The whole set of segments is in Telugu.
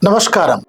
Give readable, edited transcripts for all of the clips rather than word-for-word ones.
నమస్కారం.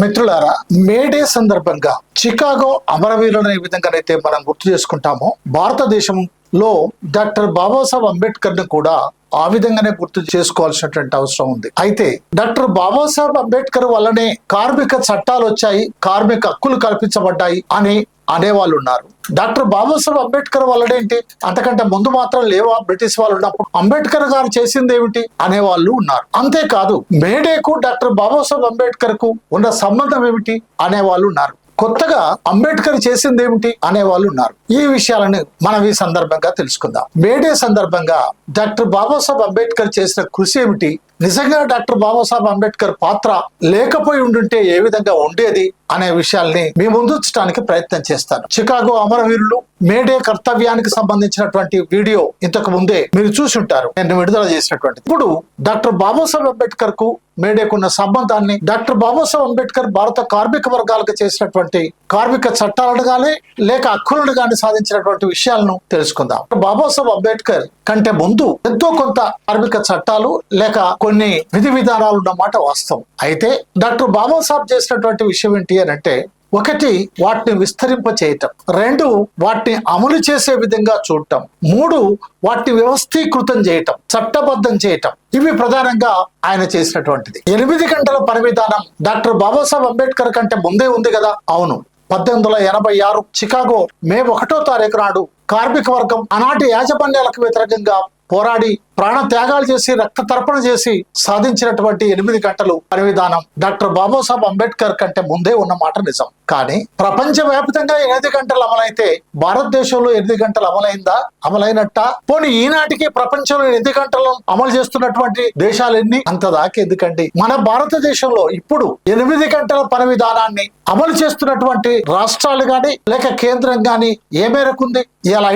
మిత్రులారా, మేడే సందర్భంగా చికాగో అమరవీరులను ఏ విధంగానైతే మనం గుర్తు చేసుకుంటామో, భారతదేశంలో డాక్టర్ బాబాసాహెబ్ అంబేద్కర్ ను కూడా ఆ విధంగానే గుర్తు చేసుకోవాల్సినటువంటి అవసరం ఉంది. అయితే డాక్టర్ బాబాసాహెబ్ అంబేద్కర్ వల్లనే కార్మిక చట్టాలు వచ్చాయి, కార్మిక హక్కులు కల్పించబడ్డాయి అని అనేవాళ్ళు ఉన్నారు. డాక్టర్ బాబాసాహెబ్ అంబేద్కర్ వల్లనేంటి, అంతకంటే ముందు మాత్రం లేవా బ్రిటిష్ వాళ్ళు ఉన్నప్పుడు, అంబేద్కర్ గారు చేసింది ఏమిటి అనేవాళ్ళు ఉన్నారు. అంతేకాదు మేడేకు డాక్టర్ బాబాసాహెబ్ అంబేద్కర్ కు ఉన్న సంబంధం ఏమిటి అనేవాళ్ళు ఉన్నారు. కొత్తగా అంబేద్కర్ చేసింది ఏమిటి అనేవాళ్ళు ఉన్నారు. ఈ విషయాలను మనం ఈ సందర్భంగా తెలుసుకుందాం. మేడే సందర్భంగా డాక్టర్ బాబాసాహెబ్ అంబేద్కర్ చేసిన కృషి ఏమిటి, నిజంగా డాక్టర్ బాబాసాహెబ్ అంబేద్కర్ పాత్ర లేకపోయి ఉండుంటే ఏ విధంగా ఉండేది అనే విషయాల్ని మీ ముందుంచడానికి ప్రయత్నం చేస్తాను. చికాగో అమరవీరులు మేడే కర్తవ్యానికి సంబంధించినటువంటి వీడియో ఇంతకు ముందే మీరు చూసి ఉంటారు, నేను విడుదల చేసినటువంటి. ఇప్పుడు డాక్టర్ బాబాసాహెబ్ అంబేద్కర్ కు మేడేకున్న సంబంధాన్ని, డాక్టర్ బాబాసాహెబ్ అంబేద్కర్ భారత కార్మిక వర్గాలకు చేసినటువంటి కార్మిక చట్టాలను కానీ లేక హక్కులను కానీ సాధించినటువంటి విషయాలను తెలుసుకుందాం. బాబాసాహెబ్ అంబేద్కర్ కంటే ముందు ఎంతో కొంత కార్మిక చట్టాలు లేక కొన్ని విధి విధానాలు ఉన్నమాట వాస్తవం. అయితే డాక్టర్ బాబాసాహెబ్ చేసినటువంటి విషయం ఏంటి అని అంటే, ఒకటి వాటిని విస్తరింప చేయటం, రెండు వాటిని అమలు చేసే విధంగా చూడటం, మూడు వాటిని వ్యవస్థీకృతం చేయటం, చట్టబద్ధం చేయటం. ఇవి ప్రధానంగా ఆయన చేసినటువంటిది. 8 గంటల పని విధానం డాక్టర్ బాబాసాహెబ్ అంబేద్కర్ కంటే ముందే ఉంది కదా. అవును, 1886 చికాగో మే 1వ తారీఖు నాడు కార్మిక వర్గం ఆనాటి యాజమాన్యాలకు వ్యతిరేకంగా పోరాడి ప్రాణ త్యాగాలు చేసి రక్త తర్పణ చేసి సాధించినటువంటి 8 గంటలు పని విధానం డాక్టర్ బాబాసాహెబ్ అంబేద్కర్ కంటే ముందే ఉన్న మాట నిజం. కానీ ప్రపంచవ్యాప్తంగా 8 గంటలు అమలైతే భారతదేశంలో 8 గంటలు అమలైందా, అమలైనట్ట? పోనీ ఈనాటికి ప్రపంచంలో 8 గంటలు అమలు చేస్తున్నటువంటి దేశాలు ఎన్ని? అంత దాకా ఎందుకండి. మన భారతదేశంలో ఇప్పుడు 8 గంటల పని విధానాన్ని అమలు చేస్తున్నటువంటి రాష్ట్రాలు గాని లేక కేంద్రం గాని ఏ మేరకు ఉంది? ఇవాళ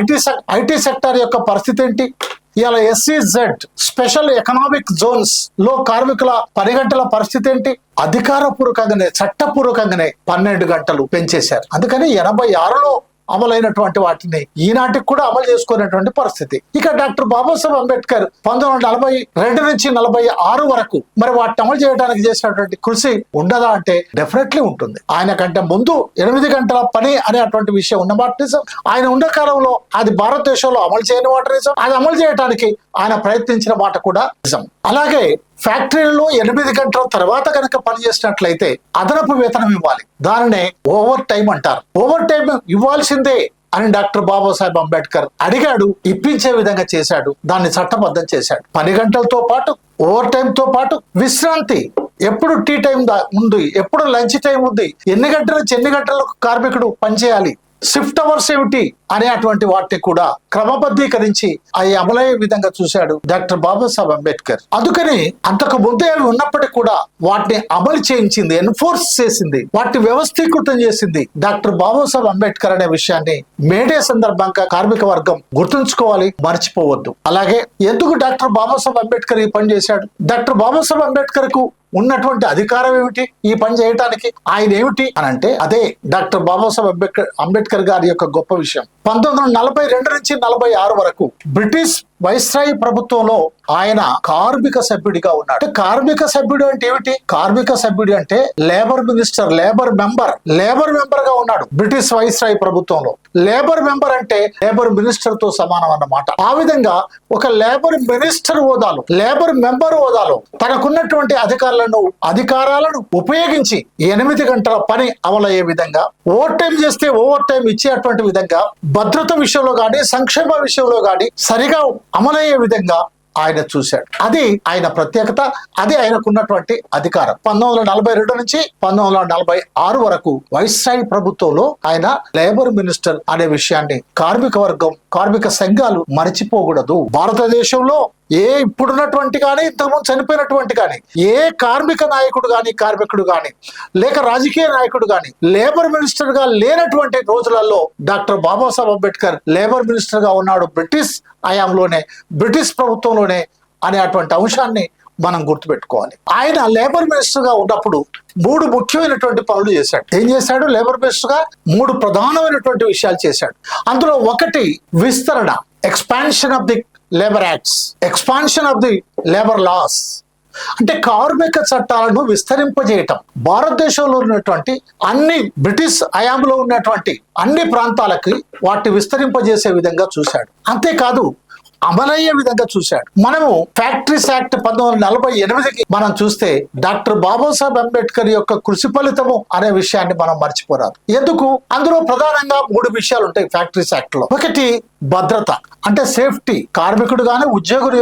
ఐటీ సెక్టార్ యొక్క పరిస్థితి ఏంటి? ఇవాళ SEZ స్పెషల్ ఎకనామిక్ జోన్స్ లో కార్మికుల 10 గంటల పరిస్థితి ఏంటి? అధికారపూర్వకంగానే చట్టపూర్వకంగానే 12 గంటలు పెంచేశారు. అందుకని 86లో అమలైనటువంటి వాటిని ఈనాటికి కూడా అమలు చేసుకునేటువంటి పరిస్థితి. ఇక డాక్టర్ బాబాసాహెబ్ అంబేద్కర్ 1942 నుంచి 46 వరకు మరి వాటిని అమలు చేయడానికి చేసినటువంటి కృషి ఉండదా అంటే డెఫినెట్లీ ఉంటుంది. ఆయన కంటే ముందు 8 గంటల పని అనేటువంటి విషయం ఉన్నమాట నిజం. ఆయన ఉన్న కాలంలో అది భారతదేశంలో అమలు చేయని మాట నిజం. అది అమలు చేయడానికి ఆయన ప్రయత్నించిన మాట కూడా నిజం. అలాగే ఫ్యాక్టరీలలో 8 గంటల తర్వాత కనుక పనిచేసినట్లయితే అదనపు వేతనం ఇవ్వాలి. దానినే ఓవర్ టైం అంటారు. ఓవర్ టైం ఇవ్వాల్సిందే అని డాక్టర్ బాబాసాహెబ్ అంబేద్కర్ అడిగాడు, ఇప్పించే విధంగా చేశాడు, దాన్ని చట్టబద్ధం చేశాడు. 10 గంటలతో పాటు ఓవర్ టైం తో పాటు విశ్రాంతి, ఎప్పుడు టీ టైం ఉంది, ఎప్పుడు లంచ్ టైం ఉంది, ఎన్ని గంటల నుంచి ఎన్ని గంటలకు కార్మికుడు పనిచేయాలి, షిఫ్ట్ అవర్స్ ఏమిటి అనేటువంటి వాటిని కూడా క్రమబద్ధీకరించి అవి అమలయ్యే విధంగా చూశాడు డాక్టర్ బాబాసాహెబ్ అంబేద్కర్. అందుకని అంతకు ముందే అవి ఉన్నప్పటికీ కూడా వాటిని అమలు చేయించింది, ఎన్ఫోర్స్ చేసింది, వాటిని వ్యవస్థీకృతం చేసింది డాక్టర్ బాబాసాహెబ్ అంబేద్కర్ అనే విషయాన్ని మేడే సందర్భంగా కార్మిక వర్గం గుర్తుంచుకోవాలి, మర్చిపోవద్దు. అలాగే ఎందుకు డాక్టర్ బాబాసాహెబ్ అంబేద్కర్ ఈ పని చేశాడు? డాక్టర్ బాబాసాహెబ్ అంబేద్కర్ కు ఉన్నటువంటి అధికారం ఏమిటి ఈ పని చేయటానికి? ఆయన ఏమిటి అని అంటే అదే డాక్టర్ బాబాసాహెబ్ అంబేద్కర్ గారి యొక్క గొప్ప విషయం. 1942 నుంచి 46 వరకు బ్రిటిష్ వైస్రాయ్ ప్రభుత్వంలో ఆయన కార్మిక సభ్యుడిగా ఉన్నాడు. కార్మిక సభ్యుడు అంటే ఏమిటి? కార్మిక సభ్యుడు అంటే లేబర్ మినిస్టర్, లేబర్ మెంబర్ గా ఉన్నాడు బ్రిటిష్ వైస్రాయ్ ప్రభుత్వంలో. లేబర్ మెంబర్ అంటే లేబర్ మినిస్టర్ తో సమానం అన్నమాట. ఆ విధంగా ఒక లేబర్ మినిస్టర్ హోదాలో, లేబర్ మెంబర్ హోదాలో తనకున్నటువంటి అధికారాలను ఉపయోగించి 8 గంటల పని అమలయ్యే విధంగా, ఓవర్ టైం చేస్తే ఓవర్ టైం ఇచ్చేటువంటి విధంగా, భద్రత విషయంలో గాని సంక్షేమ విషయంలో గాని సరిగా అమలయ్యే విధంగా ఆయన చూశాడు. అది ఆయన ప్రత్యేకత, అది ఆయనకున్నటువంటి అధికారం. 1942 నుంచి 1946 వరకు వైస్రాయ్ ప్రభుత్వంలో ఆయన లేబర్ మినిస్టర్ అనే విషయాన్ని కార్మిక వర్గం, కార్మిక సంఘాలు మర్చిపోకూడదు. భారతదేశంలో ఇప్పుడున్నటువంటి కానీ ఇంతకుముందు చనిపోయినటువంటి కానీ ఏ కార్మిక నాయకుడు కానీ, కార్మికుడు కానీ లేక రాజకీయ నాయకుడు కానీ లేబర్ మినిస్టర్ గా లేనటువంటి రోజులలో doctor Babasaheb Ambedkar labour minister గా ఉన్నాడు బ్రిటిష్ హయాంలోనే, బ్రిటిష్ ప్రభుత్వంలోనే అనేటువంటి అంశాన్ని మనం గుర్తుపెట్టుకోవాలి. ఆయన లేబర్ మినిస్టర్ గా ఉన్నప్పుడు 3 ముఖ్యమైనటువంటి పనులు చేశాడు. ఏం చేశాడు? లేబర్ మినిస్టర్ గా 3 ప్రధానమైనటువంటి విషయాలు చేశాడు. అందులో ఒకటి విస్తరణ, expansion of the labour acts, expansion of the labour laws, అంటే కార్మిక చట్టాలను విస్తరింపజేయటం. భారతదేశంలో ఉన్నటువంటి అన్ని బ్రిటిష్ హయాంలో ఉన్నటువంటి అన్ని ప్రాంతాలకి వాటిని విస్తరింపజేసే విధంగా చూశాడు. అంతేకాదు అమలయ్యే విధంగా చూశాడు. మనము ఫ్యాక్టరీస్ యాక్ట్ 1948కి మనం చూస్తే డాక్టర్ బాబాసాహెబ్ అంబేద్కర్ యొక్క కృషి ఫలితము అనే విషయాన్ని మనం మర్చిపోరాదు. ఎందుకు? అందులో ప్రధానంగా 3 విషయాలు ఉంటాయి ఫ్యాక్టరీస్ యాక్ట్ లో. ఒకటి భద్రత, అంటే సేఫ్టీ, కార్మికుడు గాని ఉద్యోగి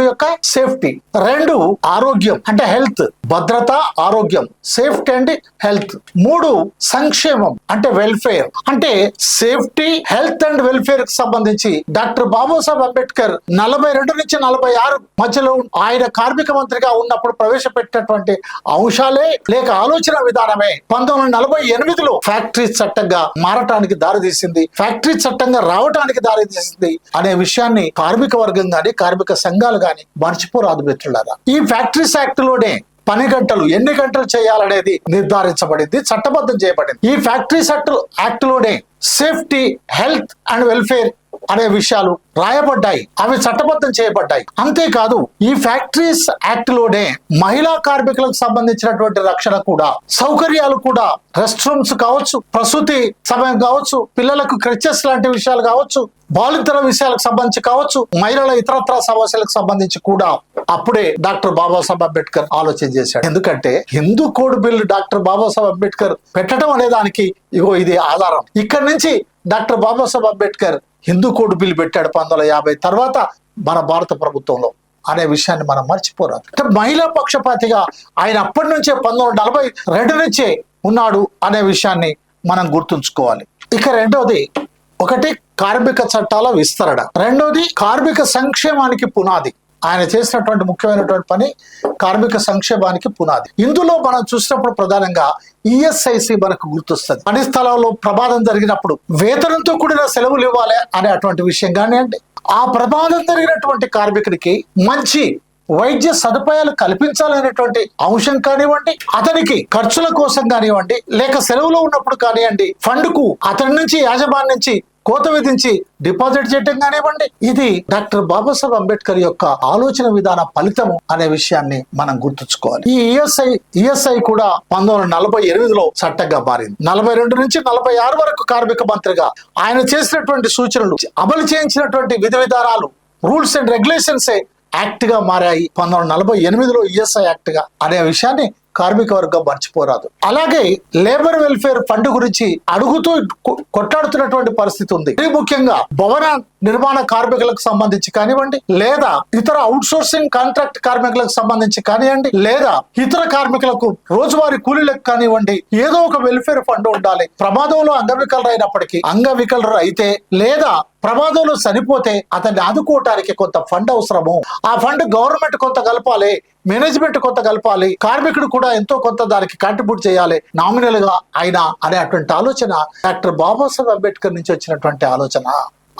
యొక్క సేఫ్టీ. 2 ఆరోగ్యం, అంటే హెల్త్, భద్రత, ఆరోగ్యం, సేఫ్టీ అండ్ హెల్త్. 3 సంక్షేమం, అంటే వెల్ఫేర్. అంటే సేఫ్టీ, హెల్త్ అండ్ వెల్ఫేర్ కి సంబంధించి డాక్టర్ బాబాసాహెబ్ అంబేద్కర్ 42 నుంచి 46 మధ్యలో ఆయన కార్మిక మంత్రిగా ఉన్నప్పుడు ప్రవేశపెట్టినటువంటి అంశాలే లేక ఆలోచన విధానమే 1948లో ఫ్యాక్టరీ చట్టంగా మారటానికి దారితీసింది, ఫ్యాక్టరీ చట్టంగా రావటానికి దారితీసింది అనే విషయాన్ని కార్మిక వర్గం గాని కార్మిక సంఘాలు గాని మర్చిపోరాదు మిత్రులారా. ఈ ఫ్యాక్టరీస్ యాక్ట్ లోనే పని గంటలు ఎన్ని గంటలు చేయాలనేది నిర్ధారించబడింది, చట్టబద్ధం చేయబడింది. ఈ ఫ్యాక్టరీస్ యాక్ట్ లోనే సేఫ్టీ, హెల్త్ అండ్ వెల్ఫేర్ అనే విషయాలు రాయబడ్డాయి, అవి చట్టబద్ధం చేయబడ్డాయి. అంతేకాదు ఈ ఫ్యాక్టరీస్ యాక్ట్ లోనే మహిళా కార్మికులకు సంబంధించినటువంటి రక్షణ కూడా, సౌకర్యాలు కూడా, రెస్ట్ రూమ్స్ కావచ్చు, ప్రసూతి సమయం కావచ్చు, పిల్లలకు క్రచెస్ లాంటి విషయాలు కావచ్చు, బాలింతర విషయాలకు సంబంధించి కావచ్చు, మహిళల ఇతరత్ర సమస్యలకు సంబంధించి కూడా అప్పుడే డాక్టర్ బాబాసాహెబ్ అంబేద్కర్ ఆలోచన చేశాడు. ఎందుకంటే Hindu code bill doctor Babasaheb Ambedkar పెట్టడం అనే దానికి ఇది ఆధారం. ఇక్కడి నుంచి doctor Babasaheb Ambedkar Hindu code bill పెట్టాడు 1950 తర్వాత మన భారత ప్రభుత్వంలో అనే విషయాన్ని మనం మర్చిపోరాదు. అంటే మహిళా పక్షపాతిగా ఆయన అప్పటి నుంచే 1942 నుంచే ఉన్నాడు అనే విషయాన్ని మనం గుర్తుంచుకోవాలి. ఇక రెండోది, ఒకటి కార్మిక చట్టాల విస్తరణ, రెండోది కార్మిక సంక్షేమానికి పునాది. ఆయన చేసినటువంటి ముఖ్యమైనటువంటి పని కార్మిక సంక్షేమానికి పునాది. ఇందులో మనం చూసినప్పుడు ప్రధానంగా ఈఎస్ఐసి మనకు గుర్తొస్తుంది. పని స్థలంలో ప్రమాదం జరిగినప్పుడు వేతనంతో కూడిన సెలవులు ఇవ్వాలి అనే అటువంటి విషయం కానివ్వండి, ఆ ప్రమాదం జరిగినటువంటి కార్మికుడికి మంచి వైద్య సదుపాయాలు కల్పించాలనేటువంటి అంశం కానివ్వండి, అతనికి ఖర్చుల కోసం కానివ్వండి, లేక సెలవులో ఉన్నప్పుడు కానివ్వండి, ఫండ్కు అతని నుంచి యాజమాన్యం నుంచి కోత విధించి డిపాజిట్ చేయటం కానివ్వండి, ఇది డాక్టర్ బాబాసాహెబ్ అంబేద్కర్ యొక్క ఆలోచన విధాన ఫలితము అనే విషయాన్ని మనం గుర్తుంచుకోవాలి. ఈ ఈఎస్ఐ కూడా 1948లో చట్టంగా మారింది. 42 నుంచి 46 వరకు కార్మిక మంత్రిగా ఆయన చేసినటువంటి సూచనలు, అమలు చేయించినటువంటి విధి విధానాలు, రూల్స్ అండ్ రెగ్యులేషన్స్ యాక్ట్ గా మారాయి 1948లో ఈఎస్ఐ యాక్ట్ గా అనే విషయాన్ని కార్మిక వర్గం మర్చిపోరాదు. అలాగే లేబర్ వెల్ఫేర్ ఫండ్ గురించి అడుగుతూ కొట్లాడుతున్నటువంటి పరిస్థితి ఉంది. ముఖ్యంగా భవన నిర్మాణ కార్మికులకు సంబంధించి కానివ్వండి, లేదా ఇతర అవుట్ సోర్సింగ్ కాంట్రాక్ట్ కార్మికులకు సంబంధించి కానివ్వండి, లేదా ఇతర కార్మికులకు రోజువారీ కూలీలకు కానివ్వండి, ఏదో ఒక వెల్ఫేర్ ఫండ్ ఉండాలి. ప్రమాదంలో అంగవికలరు అయితే లేదా ప్రమాదంలో చనిపోతే అతన్ని ఆదుకోవటానికి కొంత ఫండ్ అవసరము. ఆ ఫండ్ గవర్నమెంట్ కొంత కలపాలి, మేనేజ్మెంట్ కొంత కలపాలి, కార్మికుడు కూడా ఎంతో కొంత దానికి కాంట్రిబ్యూట్ చేయాలి నామినల్ గా అయినా అనే అటువంటి ఆలోచన డాక్టర్ బాబాసాహెబ్ అంబేద్కర్ నుంచి వచ్చినటువంటి ఆలోచన.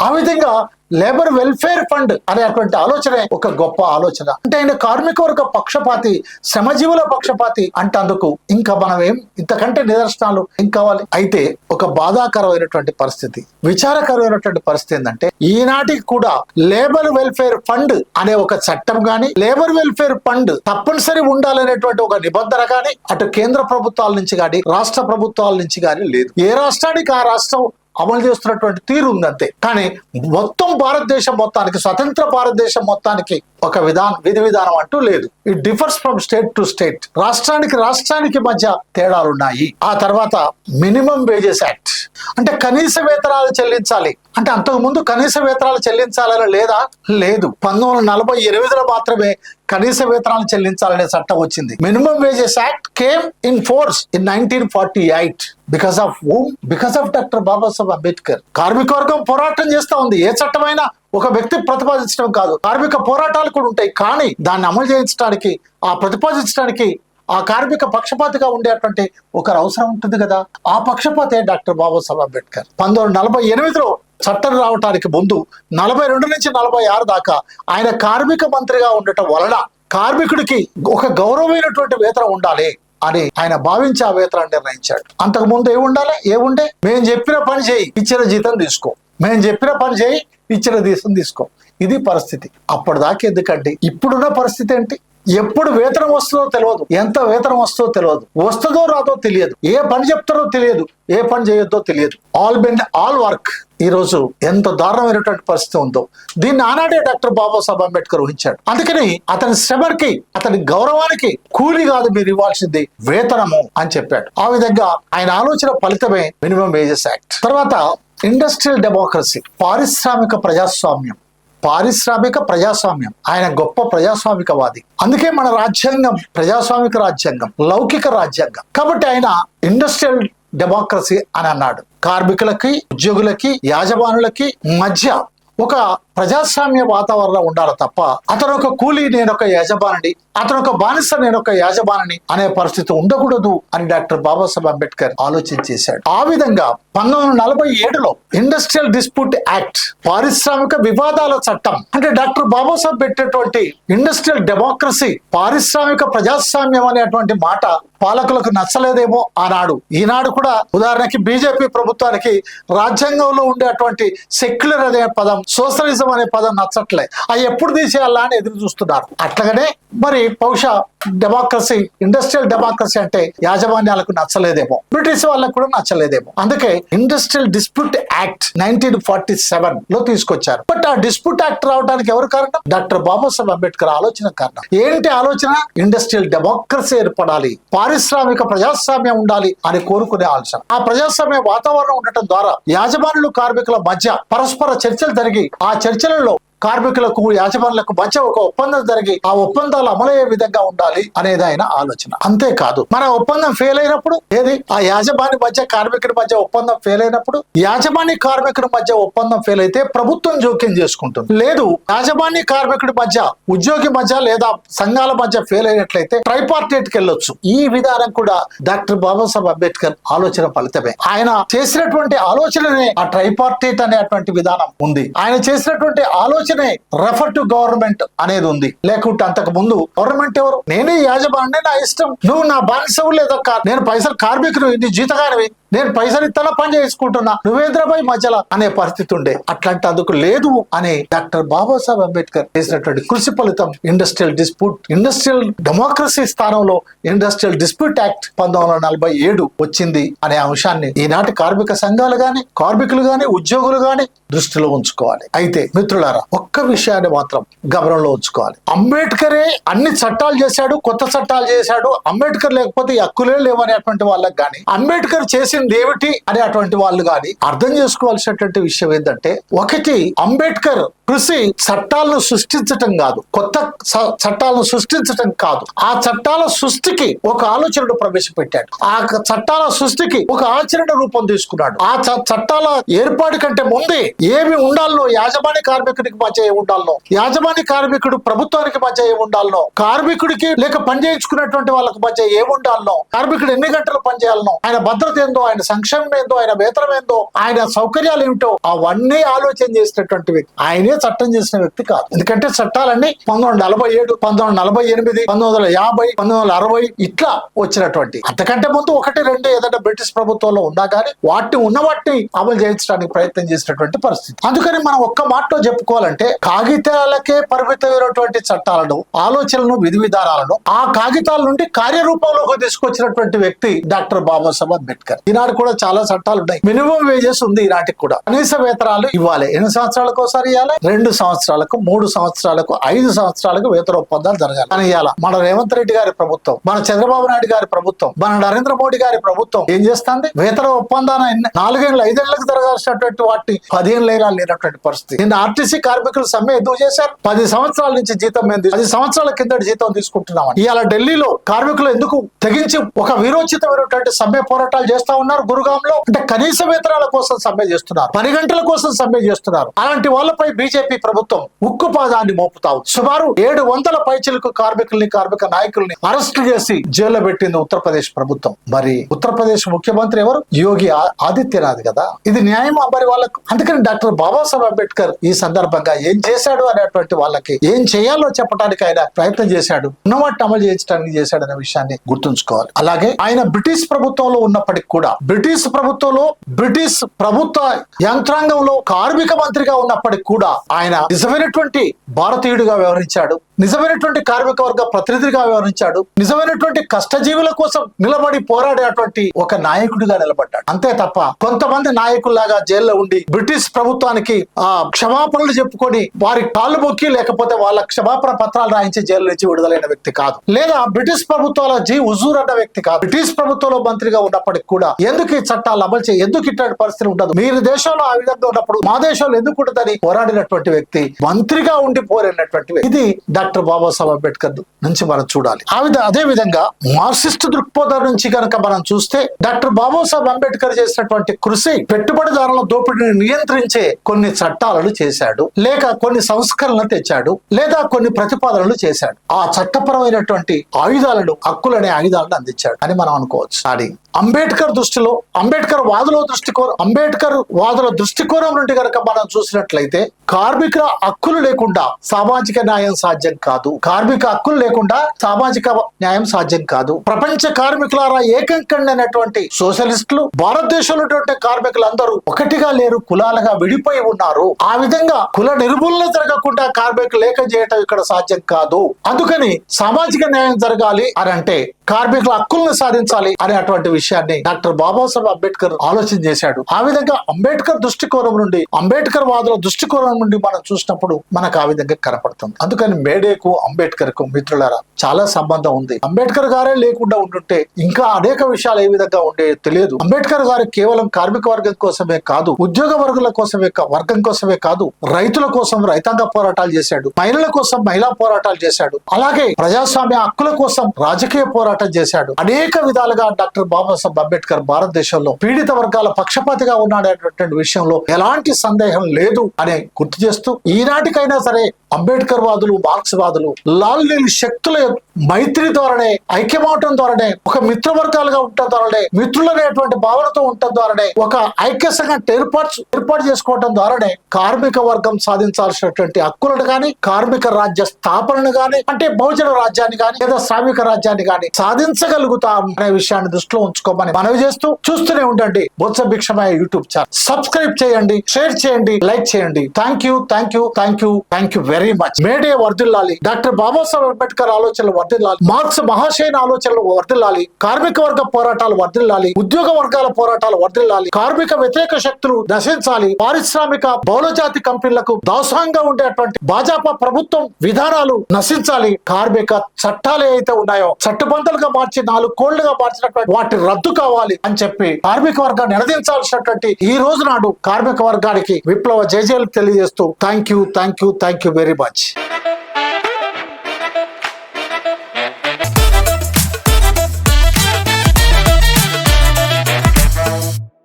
ఆ విధంగా లేబర్ వెల్ఫేర్ ఫండ్ అనేటువంటి ఆలోచనే ఒక గొప్ప ఆలోచన. అంటే ఆయన కార్మిక వర్గ పక్షపాతి, శ్రమజీవుల పక్షపాతి అంటందుకు ఇంకా మనం ఇంతకంటే నిదర్శనాలు ఏం కావాలి? అయితే ఒక బాధాకరమైనటువంటి పరిస్థితి, విచారకరమైనటువంటి పరిస్థితి ఏంటంటే ఈనాటికి కూడా లేబర్ వెల్ఫేర్ ఫండ్ అనే ఒక చట్టం గాని, లేబర్ వెల్ఫేర్ ఫండ్ తప్పనిసరి ఉండాలనేటువంటి ఒక నిబంధన గాని అటు కేంద్ర ప్రభుత్వాల నుంచి గాని రాష్ట్ర ప్రభుత్వాల నుంచి గాని లేదు. ఏ రాష్ట్రానికి ఆ రాష్ట్రం అమలు చేస్తున్నటువంటి తీరు ఉందంతే. కానీ మొత్తం భారతదేశం మొత్తానికి, స్వతంత్ర భారతదేశం మొత్తానికి ఒక విధి విధానం అంటూ లేదు. It differs from state to state. రాష్ట్రానికి మధ్య తేడాలున్నాయి. ఆ తర్వాత మినిమం వేజెస్ యాక్ట్, అంటే కనీస వేతనాలు చెల్లించాలి. అంటే అంతకు ముందు కనీస వేతనాలు చెల్లించాలని లేదు. 1948లో మాత్రమే కనీస వేతనాలు చెల్లించాలనే చట్టం వచ్చింది. Minimum wages act came in force in 1948 because of doctor Babasaheb Ambedkar. కార్మిక వర్గం పోరాటం చేస్తా ఉంది. ఏ చట్టమైనా ఒక వ్యక్తి ప్రతిపాదించడం కాదు, కార్మిక పోరాటాలు కూడా ఉంటాయి. కానీ దాన్ని అమలు చేయించడానికి, ప్రతిపాదించడానికి ఆ కార్మిక పక్షపాతిగా ఉండేటువంటి ఒకరు అవసరం ఉంటుంది కదా. ఆ పక్షపాతే డాక్టర్ బాబాసాహెబ్ అంబేద్కర్. 1948లో చట్టం రావటానికి ముందు 42 నుంచి 46 దాకా ఆయన కార్మిక మంత్రిగా ఉండటం వలన కార్మికుడికి ఒక గౌరవమైనటువంటి వేతనం ఉండాలి అని ఆయన భావించి ఆ వేతనాన్ని నిర్ణయించాడు. అంతకు ముందు ఏముండే మేము చెప్పిన పని చేయి, ఇచ్చిన జీతం తీసుకో, మేము చెప్పిన పని చేయి, ఇచ్చిన జీతం తీసుకో. ఇది పరిస్థితి. అప్పటిదాకా ఎందుకండి? ఇప్పుడున్న పరిస్థితి ఏంటి? ఎప్పుడు వేతనం వస్తుందో తెలియదు, ఎంత వేతనం వస్తుందో తెలియదు, వస్తుందో రాదో తెలియదు, ఏ పని చెప్తారో తెలియదు, ఏ పని చేయొద్దో తెలియదు. All work. ఈ రోజు ఎంత దారుణమైనటువంటి పరిస్థితి ఉందో దీన్ని ఆనాడే డాక్టర్ బాబాసాహెబ్ అంబేద్కర్ ఊహించాడు. అందుకని అతని శ్రమకి, అతని గౌరవానికి కూలి కాదు మీరు ఇవ్వాల్సింది వేతనము అని చెప్పాడు. ఆ విధంగా ఆయన ఆలోచన ఫలితమే మినిమం వేజెస్ యాక్ట్. తర్వాత ఇండస్ట్రియల్ డెమోక్రసీ, పారిశ్రామిక ప్రజాస్వామ్యం. ఆయన గొప్ప ప్రజాస్వామికవాది. అందుకే మన రాజ్యాంగం ప్రజాస్వామిక రాజ్యాంగం, లౌకిక రాజ్యాంగం. కాబట్టి ఆయన ఇండస్ట్రియల్ డెమోక్రసీ అని అన్నాడు. కార్మికులకి, ఉద్యోగులకి, యాజమానులకి మధ్య ఒక ప్రజాస్వామ్య వాతావరణం ఉండాలి తప్ప అతను ఒక కూలీ, నేను ఒక యజమానిని, అతను ఒక బానిస, నేను ఒక యాజమానిని అనే పరిస్థితి ఉండకూడదు అని డాక్టర్ బాబాసాహెబ్ అంబేద్కర్ ఆలోచన చేశాడు. ఆ విధంగా 1947లో ఇండస్ట్రియల్ డిస్ప్యూట్ యాక్ట్, పారిశ్రామిక వివాదాల చట్టం, అంటే డాక్టర్ బాబాసాహెబ్ పెట్టేటువంటి ఇండస్ట్రియల్ డెమోక్రసీ, పారిశ్రామిక ప్రజాస్వామ్యం అనేటువంటి మాట పాలకులకు నచ్చలేదేమో ఆనాడు. ఈనాడు కూడా ఉదాహరణకి బీజేపీ ప్రభుత్వానికి రాజ్యాంగంలో ఉండేటువంటి సెక్యులర్ అనే పదం, సోషలిజం అనే పదం నచ్చట్లే. అవి ఎప్పుడు తీసేయాలా అని ఎదురు చూస్తున్నారు. అట్లాగనే మరి బహుశా డెమోక్రసీ, ఇండస్ట్రియల్ డెమోక్రసీ అంటే యాజమాన్యాలకు నచ్చలేదేమో, బ్రిటిష్ వాళ్ళకు కూడా నచ్చలేదేమో. అందుకే ఇండస్ట్రియల్ డిస్ప్యూట్ యాక్ట్ 1947 లో తీసుకొచ్చారు. బట్ ఆ డిస్ప్యూట్ యాక్ట్ రావడానికి ఎవరు కారణం? డాక్టర్ బాబాసాహెబ్ అంబేద్కర్ ఆలోచన కారణం. ఏంటి ఆలోచన? ఇండస్ట్రియల్ డెమోక్రసీ ఏర్పడాలి, పారిశ్రామిక ప్రజాస్వామ్యం ఉండాలి అని కోరుకునే ఆలోచన. ఆ ప్రజాస్వామ్య వాతావరణం ఉండటం ద్వారా యాజమానులు, కార్మికుల మధ్య పరస్పర చర్చలు జరిగి, ఆ చర్చలలో కార్మికులకు, యాజమానులకు మధ్య ఒక ఒప్పందం జరిగి ఆ ఒప్పందాలు అమలయ్యే విధంగా ఉండాలి అనేది ఆయన ఆలోచన. అంతేకాదు, మన ఒప్పందం ఫెయిల్ అయినప్పుడు, ఏది ఆ యాజమాని మధ్య, కార్మికుడి మధ్య ఒప్పందం ఫెయిల్ అయినప్పుడు, యాజమాని కార్మికుడి మధ్య ఒప్పందం ఫెయిల్ అయితే ప్రభుత్వం జోక్యం చేసుకుంటుంది. లేదు, యాజమాని కార్మికుడి మధ్య, ఉద్యోగి మధ్య లేదా సంఘాల మధ్య ఫెయిల్ అయినట్లయితే ట్రైపార్టైట్కి వెళ్ళొచ్చు. ఈ విధానం కూడా డాక్టర్ బాబాసాహెబ్ అంబేద్కర్ ఆలోచన ఫలితమే. ఆయన చేసినటువంటి ఆలోచననే ఆ ట్రైపార్టైట్ అనేటువంటి విధానం ఉంది. ఆయన చేసినటువంటి ఆలోచన రెఫర్ టు గవర్నమెంట్ అనేది ఉంది. లేకుంటే అంతకు ముందు గవర్నమెంట్ ఎవరు? నేనే యాజమాని, నా ఇష్టం, నువ్వు నా బానిసవు లేదా నేను పైసలు కార్మికులు, నీ జీతగానివి, నేను పైసలు ఇత్తలా పని చేసుకుంటున్నా, నువ్వేంద్రబాయి మధ్యలో అనే పరిస్థితి ఉండే. అట్లాంటి అందుకు లేదు అని డాక్టర్ బాబాసాహెబ్ అంబేద్కర్ చేసినటువంటి కృషి ఫలితం ఇండస్ట్రియల్ డిస్ప్యూట్, ఇండస్ట్రియల్ డెమోక్రసీ స్థానంలో ఇండస్ట్రియల్ డిస్ప్యూట్ యాక్ట్ 1947 వచ్చింది అనే అంశాన్ని ఈనాటి కార్మిక సంఘాలు గాని, కార్మికులు గాని, ఉద్యోగులు గాని దృష్టిలో ఉంచుకోవాలి. అయితే మిత్రులారా, ఒక్క విషయాన్ని మాత్రం గమనంలో ఉంచుకోవాలి. అంబేద్కరే అన్ని చట్టాలు చేశాడు, కొత్త చట్టాలు చేశాడు, అంబేద్కర్ లేకపోతే ఈ హక్కులే లేవనేటువంటి వాళ్ళకి గాని, అంబేద్కర్ చేసింది ఏమిటి అనేటువంటి వాళ్ళు గాని అర్థం చేసుకోవాల్సినటువంటి విషయం ఏంటంటే, ఒకటి, అంబేద్కర్ కృషి చట్టాలను సృష్టించటం కాదు, కొత్త చట్టాలను సృష్టించటం కాదు, ఆ చట్టాల సృష్టికి ఒక ఆలోచనను ప్రవేశపెట్టాడు, ఆ చట్టాల సృష్టికి ఒక ఆచరణ రూపం తీసుకున్నాడు. ఆ చట్టాల ఏర్పాటు కంటే ముందే ఏమి ఉండాలనో, యాజమాని కార్మికుడికి మధ్య ఏమి ఉండాలనో, యాజమాని కార్మికుడు ప్రభుత్వానికి మధ్య ఏమి ఉండాలనో, కార్మికుడికి లేక పని చేయించుకున్నటువంటి వాళ్ళకి మధ్య ఏమి ఉండాలనో, కార్మికుడు ఎన్ని గంటలు పని చేయాలనో, ఆయన భద్రత ఏందో, ఆయన సంక్షేమం ఏందో, ఆయన వేతనం ఏందో, ఆయన సౌకర్యాలు ఏమిటో అవన్నీ ఆలోచన చేసినటువంటి వ్యక్తి. ఆయనే చట్టం చేసిన వ్యక్తి కాదు. ఎందుకంటే చట్టాలన్నీ 1947, 1948, 1950, 1960 ఇట్లా వచ్చినటువంటి, అంతకంటే ముందు 1, 2 ఏదైనా బ్రిటిష్ ప్రభుత్వంలో ఉన్నా కానీ వాటిని అమలు చేయించడానికి ప్రయత్నం చేసినటువంటి పరిస్థితి. అందుకని మనం ఒక్క మాటలో చెప్పుకోవాలంటే, కాగితాలకే పరిమితమైనటువంటి చట్టాలను, ఆలోచనలను, విధి విధానాలను ఆ కాగితాల నుండి కార్యరూపంలోకి తీసుకొచ్చినటువంటి వ్యక్తి డాక్టర్ బాబాసాహెబ్ అంబేద్కర్. ఈనాడు కూడా చాలా చట్టాలు ఉన్నాయి. మినిమం వేజెస్ ఉంది ఈనాటికి కూడా. కనీస వేతనాలు ఇవ్వాలి. ఎన్ని సంవత్సరాలకు ఒకసారి ఇవ్వాలి? 2 సంవత్సరాలకు, 3 సంవత్సరాలకు, 5 సంవత్సరాలకు వేతన ఒప్పందాలు జరగాలి. కానీ ఇవాళ మన రేవంత్ రెడ్డి గారి ప్రభుత్వం, మన చంద్రబాబు నాయుడు గారి ప్రభుత్వం, మన నరేంద్ర మోడీ గారి ప్రభుత్వం ఏం చేస్తుంది? వేతన ఒప్పందాన్ని 4 ఏళ్ళు, 5 ఏళ్లకు జరగాల్సినటువంటి వాటిని 15 ఏళ్ళ లేనటువంటి పరిస్థితి. నిన్న ఆర్టీసీ కార్మికులు సమ్మె ఎందుకు చేశారు? 10 సంవత్సరాల నుంచి జీతం మేము 10 సంవత్సరాల కింద జీతం తీసుకుంటున్నామని. ఇవాళ ఢిల్లీలో కార్మికులు ఎందుకు తెగించి ఒక వీరోచితమైనటువంటి సమ్మె పోరాటాలు చేస్తా ఉన్నారు? గురుగాంలో అంటే కనీస వేతనాల కోసం సమ్మె చేస్తున్నారు, 10 గంటల కోసం సమ్మె చేస్తున్నారు. అలాంటి వాళ్ళపై బీజేపీ ప్రభుత్వం ఉక్కుపాదాన్ని మోపుతావు. సుమారు 700 పైచిలకు కార్మికుల్ని, కార్మిక నాయకుల్ని అరెస్ట్ చేసి జైల్లో పెట్టింది ఉత్తరప్రదేశ్ ప్రభుత్వం. మరి ఉత్తరప్రదేశ్ ముఖ్యమంత్రి ఎవరు? యోగి ఆదిత్యనాథ్ కదా. ఇది న్యాయమా మరి వాళ్ళకు? అందుకని డాక్టర్ బాబాసాహెబ్ అంబేద్కర్ ఈ సందర్భంగా ఏం చేశాడు అనేటువంటి వాళ్ళకి ఏం చేయాలో చెప్పడానికి ఆయన ప్రయత్నం చేశాడు, ఉన్నవాటిని అమలు చేయించడానికి చేశాడు అనే విషయాన్ని గుర్తుంచుకోవాలి. అలాగే ఆయన బ్రిటిష్ ప్రభుత్వంలో ఉన్నప్పటికీ కూడా, బ్రిటిష్ ప్రభుత్వ యంత్రాంగంలో కార్మిక మంత్రిగా ఉన్నప్పటికీ కూడా ఆయన నిజమైనటువంటి భారతీయుడిగా వ్యవహరించాడు, నిజమైనటువంటి కార్మిక వర్గ ప్రతినిధిగా వ్యవహరించాడు, నిజమైనటువంటి కష్టజీవుల కోసం నిలబడి పోరాడేటువంటి ఒక నాయకుడిగా నిలబడ్డాడు. అంతే తప్ప కొంతమంది నాయకుల్లాగా జైల్లో ఉండి బ్రిటిష్ ప్రభుత్వానికి క్షమాపణలు చెప్పుకొని వారి కాళ్ళు మొక్కి లేకపోతే వాళ్ళ క్షమాపణ పత్రాలు రాయించి జైలు నుంచి విడుదలైన వ్యక్తి కాదు. లేదా బ్రిటిష్ ప్రభుత్వాల హుజూర్ అన్న వ్యక్తి కాదు. బ్రిటిష్ ప్రభుత్వంలో మంత్రిగా ఉన్నప్పటికీ కూడా ఎందుకు ఈ చట్టాలు అమలు చేయ, ఎందుకు ఇట్లాంటి పరిస్థితి ఉండదు, మీరు దేశంలో ఆ విధంగా ఉన్నప్పుడు మా దేశంలో ఎందుకు ఉంటుందని పోరాడినటువంటి వ్యక్తి, మంత్రిగా ఉండి పోరాడినటువంటి వ్యక్తి. ఇది డాక్టర్ బాబాసాహెబ్ అంబేద్కర్ నుంచి మనం చూడాలి. అదే విధంగా మార్క్సిస్ట్ దృక్పథం నుంచి కనుక మనం చూస్తే డాక్టర్ బాబాసాహెబ్ అంబేద్కర్ చేసినటువంటి కృషి పెట్టుబడిదారుల దోపిడీని నియంత్రించే కొన్ని చట్టాలను చేశాడు, లేక కొన్ని సంస్కరణలు తెచ్చాడు, లేదా కొన్ని ప్రతిపాదనలు చేశాడు. ఆ చట్టపరమైనటువంటి ఆయుధాలను, హక్కులనే ఆయుధాలను అందించాడు అని మనం అనుకోవచ్చు. అది అంబేద్కర్ దృష్టిలో, అంబేద్కర్ వాదుల దృష్టికోణం నుండి కనుక మనం చూసినట్లయితే కార్మికుల హక్కులు లేకుండా సామాజిక న్యాయం సాధ్యం కాదు. కార్మిక హక్కులు లేకుండా సామాజిక న్యాయం సాధ్యం కాదు. ప్రపంచ కార్మికులారా ఏకం కండి అనేటువంటి సోషలిస్టులు భారతదేశంలో కార్మికులందరూ ఒకటిగా లేరు, కులాలుగా విడిపోయి ఉన్నారు. ఆ విధంగా కుల నిర్మూలన జరగకుండా కార్మికులు ఏకం చేయటం ఇక్కడ సాధ్యం కాదు. అందుకని సామాజిక న్యాయం జరగాలి అని అంటే కార్మికుల హక్కులను సాధించాలి అనేటువంటి విషయాన్ని డాక్టర్ బాబాసాహెబ్ అంబేద్కర్ ఆలోచన చేశాడు. ఆ విధంగా అంబేద్కర్ దృష్టికోణం నుండి, అంబేద్కర్ వాదుల దృష్టికోణం నుండి మనం చూసినప్పుడు మనకు ఆ విధంగా కనపడుతుంది. అందుకని మేడేకు అంబేద్కర్ కు మిత్రులారా చాలా సంబంధం ఉంది. అంబేద్కర్ గారే లేకుండా ఉంటుంటే ఇంకా అనేక విషయాలు ఏ విధంగా ఉండే తెలియదు. అంబేద్కర్ గారు కేవలం కార్మిక వర్గం కోసమే కాదు, ఉద్యోగ వర్గం కోసమే కాదు, రైతుల కోసం రైతాంగ పోరాటాలు చేశాడు, మహిళల కోసం మహిళా పోరాటాలు చేశాడు, అలాగే ప్రజాస్వామ్య హక్కుల కోసం రాజకీయ పోరాటం చేశాడు. అనేక విధాలుగా డాక్టర్ బాబాసాహెబ్ అంబేద్కర్ భారతదేశంలో పీడిత వర్గాల పక్షపాతిగా ఉన్నాడనేటువంటి విషయంలో ఎలాంటి సందేహం లేదు అని గుర్తు చేస్తూ, ఈనాటికైనా సరే అంబేద్కర్ వాదులు, మార్క్స్ వాదులు లాల్ నీల్ శక్తుల మైత్రి ద్వారానే, ఐక్యమవటం ద్వారానే, ఒక మిత్రవర్గాలుగా ఉండటం ద్వారానే, మిత్రులనేటువంటి భావనతో ఉండటం ద్వారానే, ఒక ఐక్య సంఘం ఏర్పాటు చేసుకోవటం ద్వారానే కార్మిక వర్గం సాధించాల్సినటువంటి హక్కులను గాని, కార్మిక రాజ్య స్థాపనను గాని, అంటే బహుజన రాజ్యాన్ని గాని లేదా శ్రామిక రాజ్యాన్ని గాని సాధించగలుగుతాం అనే విషయాన్ని దృష్టిలో ఉంచుకోమని మనవి చేస్తూ, చూస్తూనే ఉండండి Botsa Bhikshamayya YouTube channel. Subscribe చేయండి, షేర్ చేయండి, లైక్ చేయండి. Thank you very much. May Day వర్ధిల్లాలి, డాక్టర్ బాబాసాహెబ్ అంబేద్కర్ ఆలోచనలు వర్ధిల్లాలి, మార్క్స్ మహాశయన్ ఆలోచనలు వర్ధిల్లాలి, కార్మిక వర్గ పోరాటాలు వర్ధిల్లాలి, ఉద్యోగ వర్గాల పోరాటాలు వర్ధిల్లాలి, కార్మిక వ్యతిరేక శక్తులు నశించాలి, పారిశ్రామిక బహుళజాతి కంపెనీలకు దాసంగా ఉండేటువంటి భాజపా ప్రభుత్వం విధానాలు నశించాలి, కార్మిక చట్టాలు ఏవైతే ఉన్నాయో చట్టబంధలుగా మార్చి 4 కోళ్లుగా మార్చినటువంటి వాటి రద్దు కావాలి అని చెప్పి కార్మిక వర్గాన్ని నిలదించాల్సినటువంటి ఈ రోజు నాడు కార్మిక వర్గానికి విప్లవ జయజయలు తెలియజేస్తూ థ్యాంక్ యూ వెరీ మచ్.